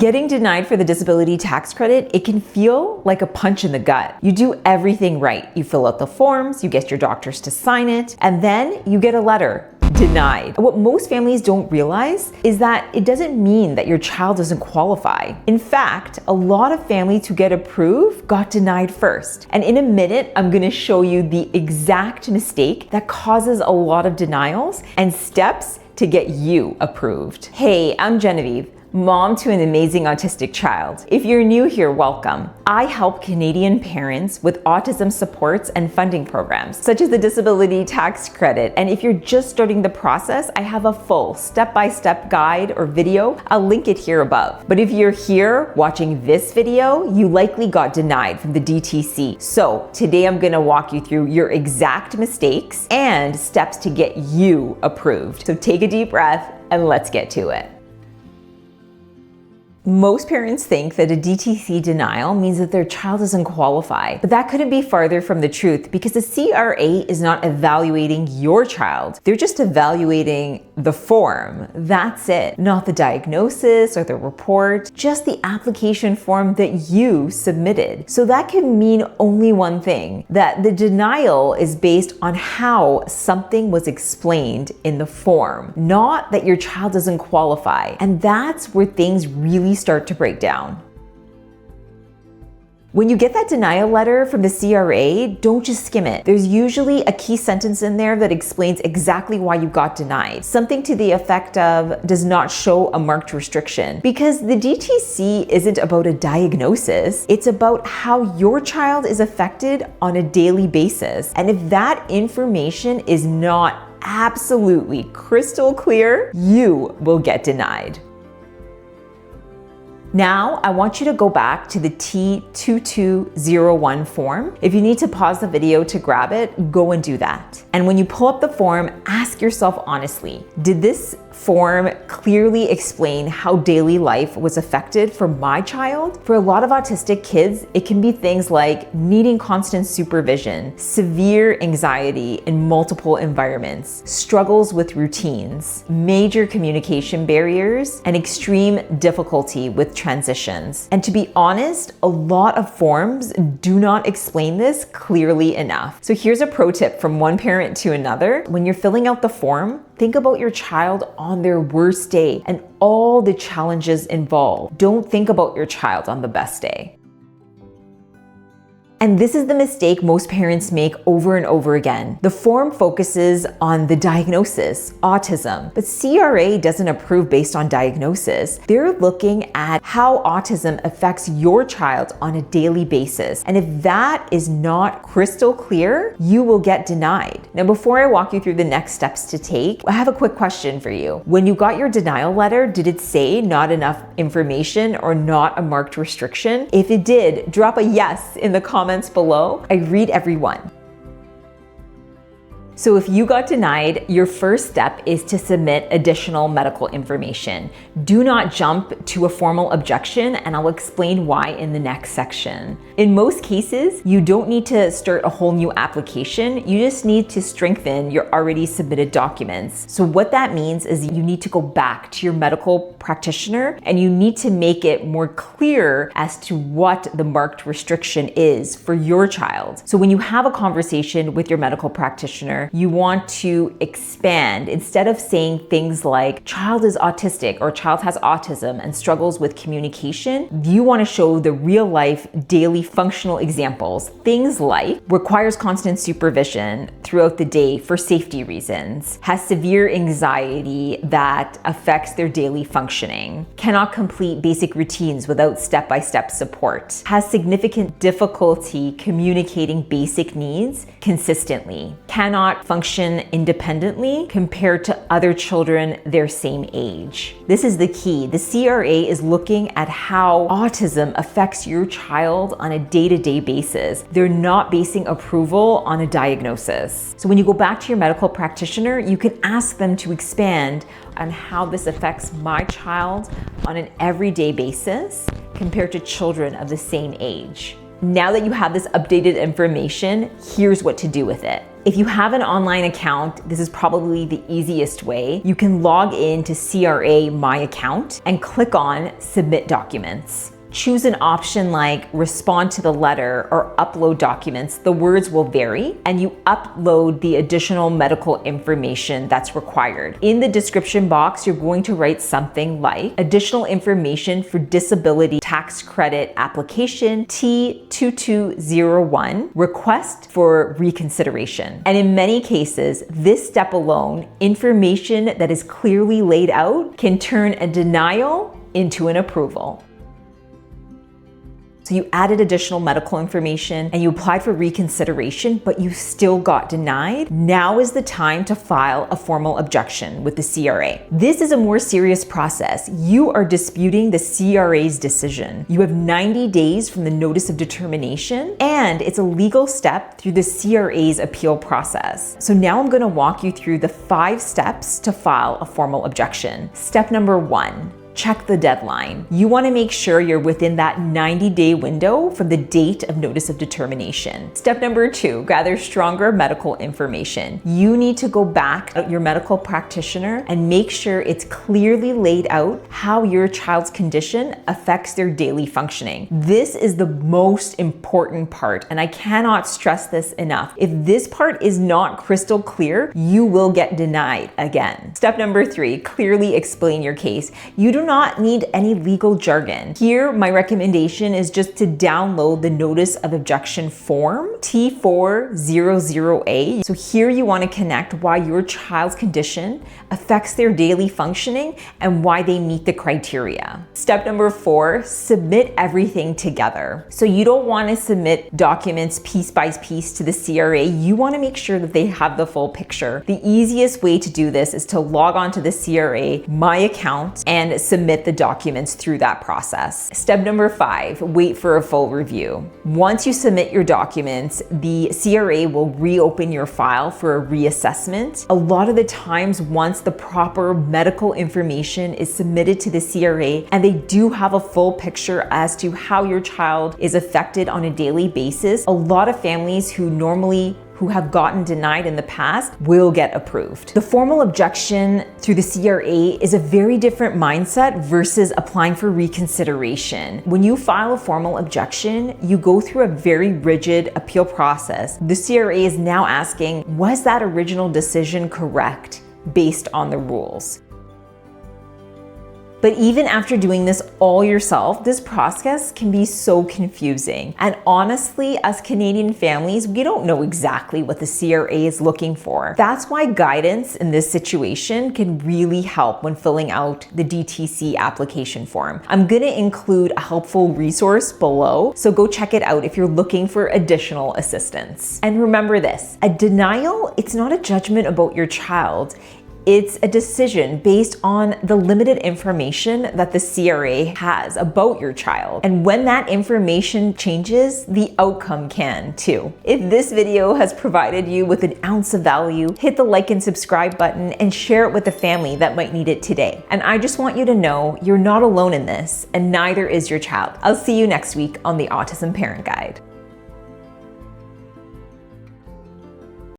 Getting denied for the disability tax credit, it can feel like a punch in the gut. You do everything right. You fill out the forms, you get your doctors to sign it, and then you get a letter. Denied. What most families don't realize is that it doesn't mean that your child doesn't qualify. In fact, a lot of families who get approved got denied first. And in a minute, I'm going to show you the exact mistake that causes a lot of denials and steps to get you approved. Hey, I'm Genevieve, mom to an amazing autistic child. If you're new here, welcome. I help Canadian parents with autism supports and funding programs, such as the disability tax credit. And if you're just starting the process, I have a full step-by-step guide or video. I'll link it here above. But if you're here watching this video, you likely got denied from the DTC. So today I'm gonna walk you through your exact mistakes and steps to get you approved. So take a deep breath and let's get to it. Most parents think that a DTC denial means that their child doesn't qualify, but that couldn't be farther from the truth because the CRA is not evaluating your child. They're just evaluating the form. That's it. Not the diagnosis or the report, just the application form that you submitted. So that can mean only one thing, that the denial is based on how something was explained in the form, not that your child doesn't qualify. And that's where things really start to break down. When you get that denial letter from the CRA, don't just skim it. There's usually a key sentence in there that explains exactly why you got denied. Something to the effect of, does not show a marked restriction. Because the DTC isn't about a diagnosis, it's about how your child is affected on a daily basis. And if that information is not absolutely crystal clear, you will get denied. Now, I want you to go back to the T2201 form. If you need to pause the video to grab it, go and do that. And when you pull up the form, ask yourself honestly, did this form clearly explain how daily life was affected for my child? For a lot of autistic kids, it can be things like needing constant supervision, severe anxiety in multiple environments, struggles with routines, major communication barriers, and extreme difficulty with transitions. And to be honest, a lot of forms do not explain this clearly enough. So here's a pro tip from one parent to another. When you're filling out the form, think about your child on their worst day and all the challenges involved. Don't think about your child on the best day. And this is the mistake most parents make over and over again. The form focuses on the diagnosis, autism, but CRA doesn't approve based on diagnosis. They're looking at how autism affects your child on a daily basis. And if that is not crystal clear, you will get denied. Now, before I walk you through the next steps to take, I have a quick question for you. When you got your denial letter, did it say not enough information or not a marked restriction? If it did, drop a yes in the comments below. I read every one. So if you got denied, your first step is to submit additional medical information. Do not jump to a formal objection, and I'll explain why in the next section. In most cases, you don't need to start a whole new application. You just need to strengthen your already submitted documents. So what that means is you need to go back to your medical practitioner and you need to make it more clear as to what the marked restriction is for your child. So when you have a conversation with your medical practitioner, you want to expand. Instead of saying things like child is autistic or child has autism and struggles with communication, you want to show the real life daily functional examples. Things like requires constant supervision throughout the day for safety reasons, has severe anxiety that affects their daily functioning, cannot complete basic routines without step-by-step support, has significant difficulty communicating basic needs consistently, cannot function independently compared to other children their same age. This is the key. The CRA is looking at how autism affects your child on a day-to-day basis. They're not basing approval on a diagnosis. So when you go back to your medical practitioner, you can ask them to expand on how this affects my child on an everyday basis compared to children of the same age. Now that you have this updated information, here's what to do with it. If you have an online account, this is probably the easiest way. You can log in to CRA My Account and click on Submit Documents. Choose an option like respond to the letter or upload documents. The words will vary, and you upload the additional medical information that's required. In the description box, you're going to write something like additional information for disability tax credit application T2201, request for reconsideration. And in many cases, this step alone, information that is clearly laid out, can turn a denial into an approval. So you added additional medical information and you applied for reconsideration, but you still got denied. Now is the time to file a formal objection with the CRA. This is a more serious process. You are disputing the CRA's decision. You have 90 days from the notice of determination, and it's a legal step through the CRA's appeal process. So now I'm going to walk you through the 5 steps to file a formal objection. Step number 1. Check the deadline. You want to make sure you're within that 90-day window from the date of notice of determination. Step number 2, gather stronger medical information. You need to go back to your medical practitioner and make sure it's clearly laid out how your child's condition affects their daily functioning. This is the most important part, and I cannot stress this enough. If this part is not crystal clear, you will get denied again. Step number 3, clearly explain your case. You do not need any legal jargon. Here, my recommendation is just to download the Notice of Objection form, T400A. So here you want to connect why your child's condition affects their daily functioning and why they meet the criteria. Step number 4, submit everything together. So you don't want to submit documents piece by piece to the CRA. You want to make sure that they have the full picture. The easiest way to do this is to log on to the CRA My Account and submit the documents through that process. Step number 5, wait for a full review. Once you submit your documents, the CRA will reopen your file for a reassessment. A lot of the times, once the proper medical information is submitted to the CRA and they do have a full picture as to how your child is affected on a daily basis, a lot of families who have gotten denied in the past will get approved. The formal objection through the CRA is a very different mindset versus applying for reconsideration. When you file a formal objection, you go through a very rigid appeal process. The CRA is now asking, was that original decision correct based on the rules? But even after doing this all yourself, this process can be so confusing. And honestly, as Canadian families, we don't know exactly what the CRA is looking for. That's why guidance in this situation can really help when filling out the DTC application form. I'm gonna include a helpful resource below, so go check it out if you're looking for additional assistance. And remember this, a denial, it's not a judgment about your child. It's a decision based on the limited information that the CRA has about your child. And when that information changes, the outcome can too. If this video has provided you with an ounce of value, hit the like and subscribe button and share it with a family that might need it today. And I just want you to know you're not alone in this, and neither is your child. I'll see you next week on the Autism Parent Guide.